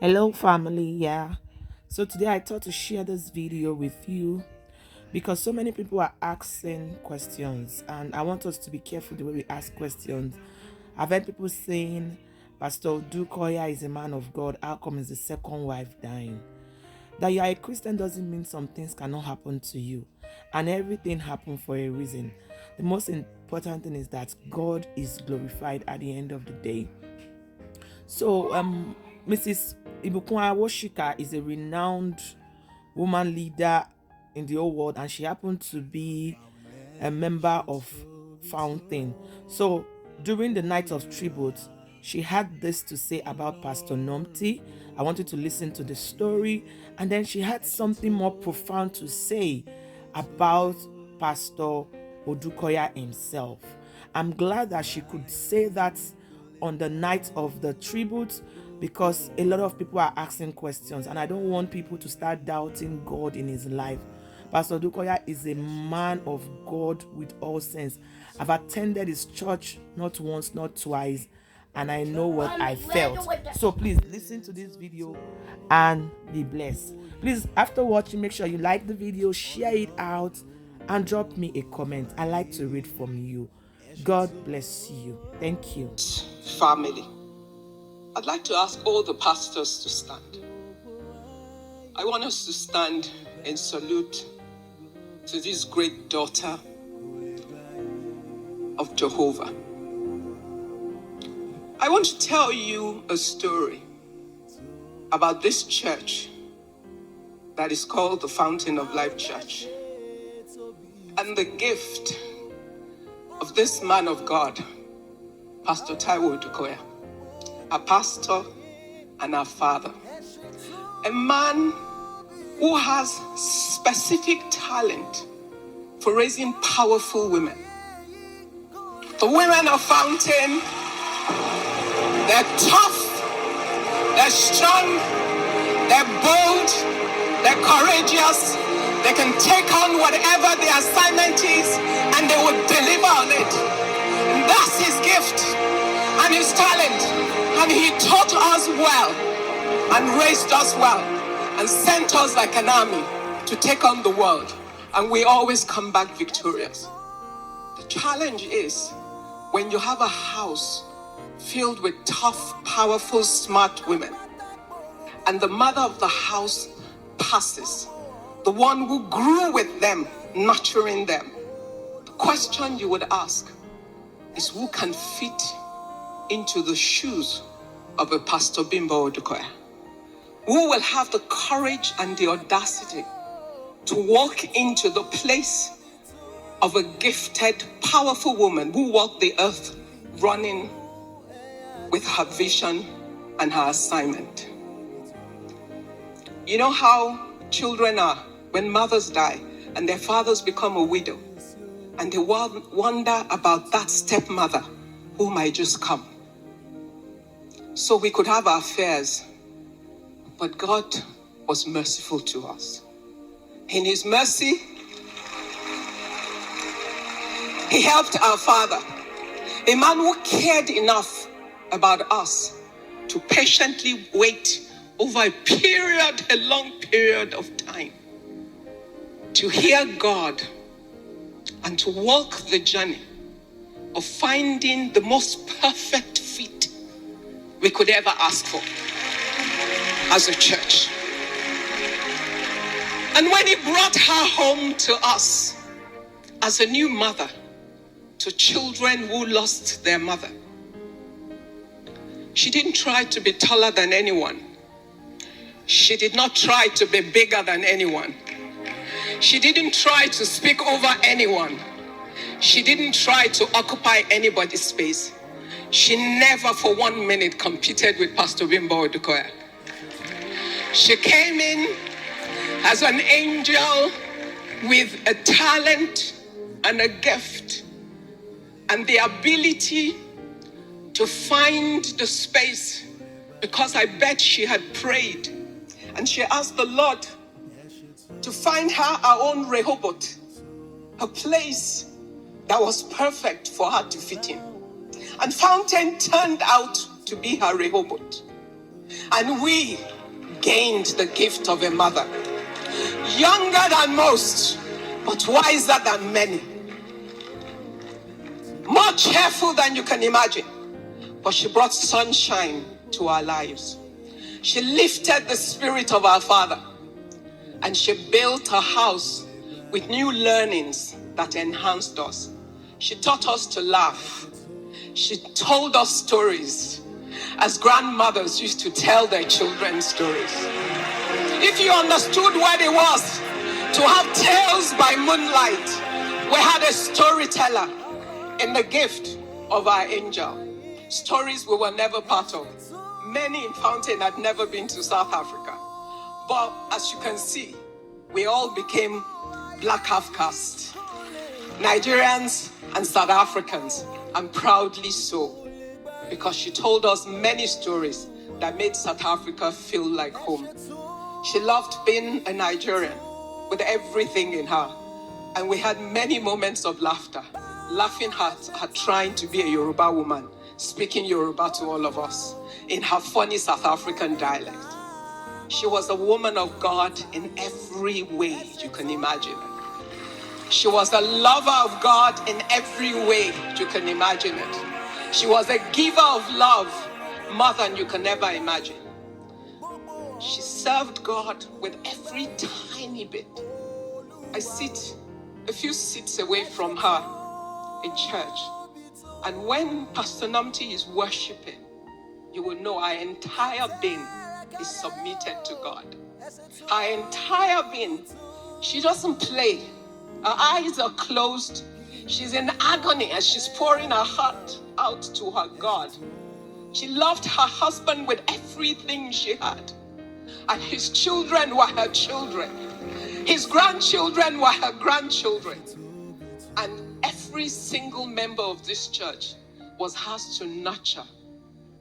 Hello, family. Yeah. So today I thought to share this video with you because so many people are asking questions, and I want us to be careful the way we ask questions. I've heard people saying, Pastor Odunkoya is a man of God. How come is the second wife dying? That you are a Christian doesn't mean some things cannot happen to you, and everything happened for a reason. The most important thing is that God is glorified at the end of the day. So, Mrs. Ibukun Awosika is a renowned woman leader in the whole world, and she happened to be a member of Fountain. So, during the night of tribute, she had this to say about Pastor Nomti. I wanted to listen to the story, and then she had something more profound to say about Pastor Odunkoya himself. I'm glad that she could say that on the night of the tribute, because a lot of people are asking questions, and I don't want people to start doubting God in his life. Pastor Odunkoya is a man of God with all sense. I've attended his church not once, not twice, and I know what I felt. So please listen to this video and be blessed. Please, after watching, make sure you like the video, share it out, and drop me a comment. I like to read from you. God bless you. Thank you. Family, I'd like to ask all the pastors to stand. I want us to stand and salute to this great daughter of Jehovah. I want to tell you a story about this church that is called the Fountain of Life Church, and the gift of this man of God, Pastor Taiwo Odunkoya, a pastor and a father, a man who has specific talent for raising powerful women. The women of Fountain, they're tough, they're strong, they're bold, they're courageous, they can take on whatever the assignment is and they will deliver on it. And that's his gift and his talent. And he taught us well and raised us well and sent us like an army to take on the world. And we always come back victorious. The challenge is when you have a house filled with tough, powerful, smart women, and the mother of the house passes, the one who grew with them, nurturing them. The question you would ask is, who can fit into the shoes of a Pastor Bimbo Odunkoya? Who will have the courage and the audacity to walk into the place of a gifted, powerful woman who walked the earth running with her vision and her assignment? You know how children are when mothers die and their fathers become a widow, and they wonder about that stepmother who might just come. So we could have our affairs, but God was merciful to us. In his mercy, he helped our father, a man who cared enough about us to patiently wait over a long period of time, to hear God and to walk the journey of finding the most perfect fit we could ever ask for as a church. And when he brought her home to us as a new mother to children who lost their mother, she didn't try to be taller than anyone. She did not try to be bigger than anyone. She didn't try to speak over anyone. She didn't try to occupy anybody's space. She never for 1 minute competed with Pastor Bimbo Odunkoya. She came in as an angel with a talent and a gift and the ability to find the space, because I bet she had prayed and she asked the Lord to find her own Rehoboth, a place that was perfect for her to fit in. And Fountain turned out to be her Rehoboth. And we gained the gift of a mother. Younger than most, but wiser than many. More cheerful than you can imagine. But she brought sunshine to our lives. She lifted the spirit of our father. And she built a house with new learnings that enhanced us. She taught us to laugh. She told us stories as grandmothers used to tell their children stories. If you understood what it was to have tales by moonlight, we had a storyteller in the gift of our angel. Stories we were never part of. Many in Fountain had never been to South Africa. But as you can see, we all became black half caste. Nigerians and South Africans, and proudly so. Because she told us many stories that made South Africa feel like home. She loved being a Nigerian with everything in her. And we had many moments of laughter, laughing at her trying to be a Yoruba woman, speaking Yoruba to all of us in her funny South African dialect. She was a woman of God in every way you can imagine. She was a lover of God in every way you can imagine it. She was a giver of love more than you can ever imagine. She served God with every tiny bit. I sit a few seats away from her in church. And when Pastor Nomti is worshiping, you will know our entire being is submitted to God. Her entire being, she doesn't play. Her eyes are closed. She's in agony as she's pouring her heart out to her God. She loved her husband with everything she had. And his children were her children. His grandchildren were her grandchildren. And every single member of this church was hers to nurture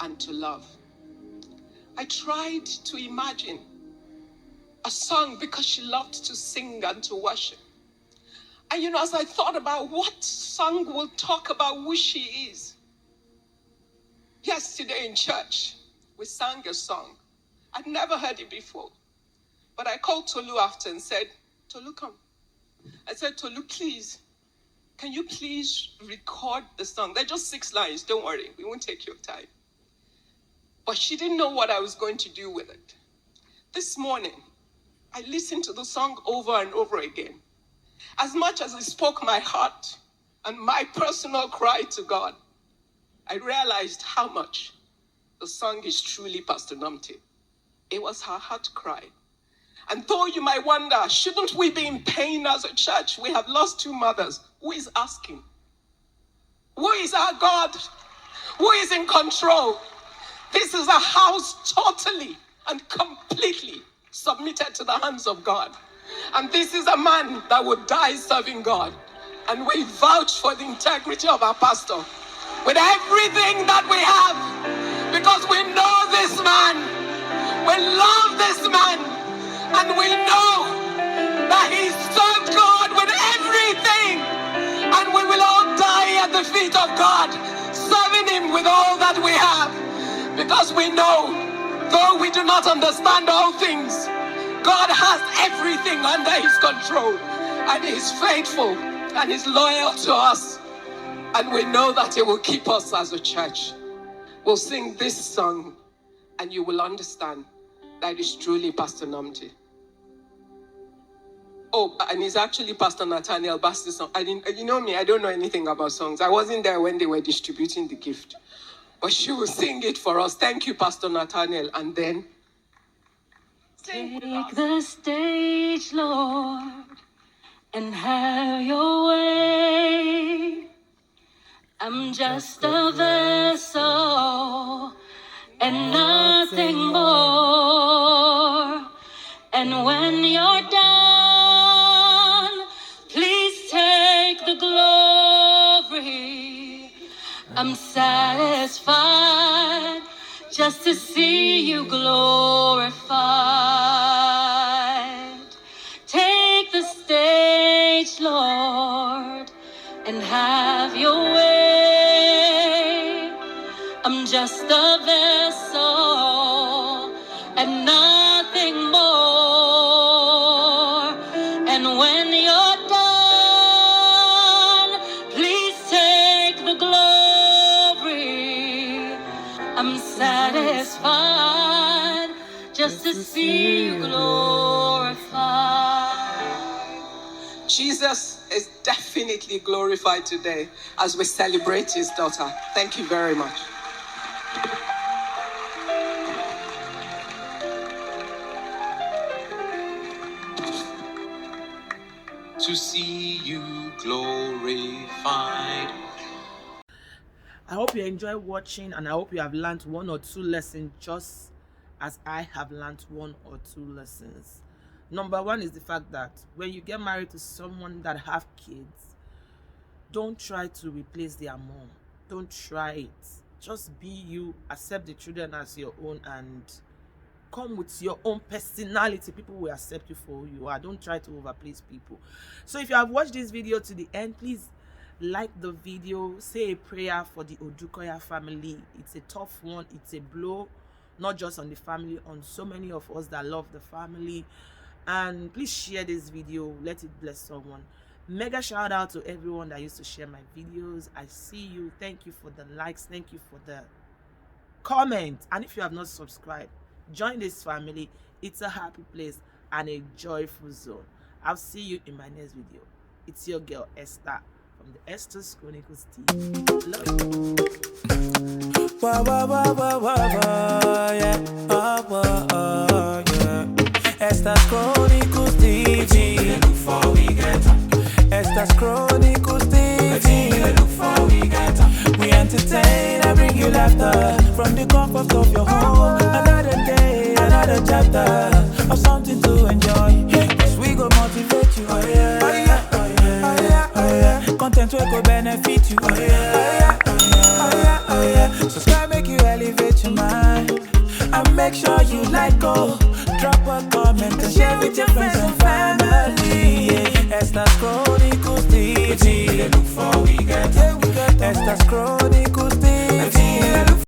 and to love. I tried to imagine a song because she loved to sing and to worship. And as I thought about what song will talk about who she is. Yesterday in church, we sang a song. I'd never heard it before. But I called Tolu after and said, Tolu, come. I said, Tolu, please, can you please record the song? They're just 6 lines, don't worry, we won't take your time. But she didn't know what I was going to do with it. This morning, I listened to the song over and over again. As much as it spoke my heart and my personal cry to God, I realized how much the song is truly Pastor Nomti. It was her heart cry. And though you might wonder, shouldn't we be in pain as a church? We have lost 2 mothers. Who is asking? Who is our God? Who is in control? This is a house totally and completely submitted to the hands of God. And this is a man that would die serving God. And we vouch for the integrity of our pastor with everything that we have, because we know this man, we love this man, and we know that he served God with everything, and we will all die at the feet of God, serving him with all that we have, because we know, though we do not understand all things, God has everything under his control, and he's faithful, and he's loyal to us. And we know that it will keep us as a church. We'll sing this song, and you will understand that it's truly Pastor Nomti. Oh, and it's actually Pastor Nathaniel Basti's song. You know me, I don't know anything about songs. I wasn't there when they were distributing the gift. But she will sing it for us. Thank you, Pastor Nathaniel. And then... Take the stage, Lord, and have your way. I'm just a vessel and nothing more. And when you're done, please take the glory. I'm satisfied just to see you glorified. Take the stage, Lord, and have your way. I'm just a vessel and nothing more. And when you're done, please take the glory. I'm satisfied just to see you glorified. Jesus is definitely glorified today as we celebrate his daughter. Thank you very much. To see you glorified. I hope you enjoy watching, and I hope you have learned one or two lessons just as I have learned one or two lessons. Number one is the fact that when you get married to someone that have kids, don't try to replace their mom. Don't try it. Just be you, accept the children as your own, and come with your own personality. People will accept you for who you are. Don't try to overplace people. So if you have watched this video to the end, please like the video, say a prayer for the Odunkoya family. It's a tough one. It's a blow, not just on the family, on so many of us that love the family. And please share this video, let it bless someone. Mega shout out to everyone that used to share my videos. I see you. Thank you for the likes, thank you for the comment. And if you have not subscribed, join this family. It's a happy place and a joyful zone. I'll see you in my next video. It's your girl Esther from the Esther's Chronicles team. Love you. Yeah. Esther's Chronicles TV. Look for we get up. Esther's Chronicles TV. Look for we get up. We entertain and bring you laughter from the comfort of your home. Another day, another chapter of something to enjoy. Yes, we go motivate you. Oh yeah, oh yeah, oh yeah, oh yeah, oh yeah. Content will go benefit you. Oh yeah, oh yeah, oh yeah, oh yeah. Subscribe, make you elevate your mind, and make sure you like, go. Drop a comment and share with your friends and family. Yeah. Esther's Chronicles TV. Look for we get. Esther's Chronicles.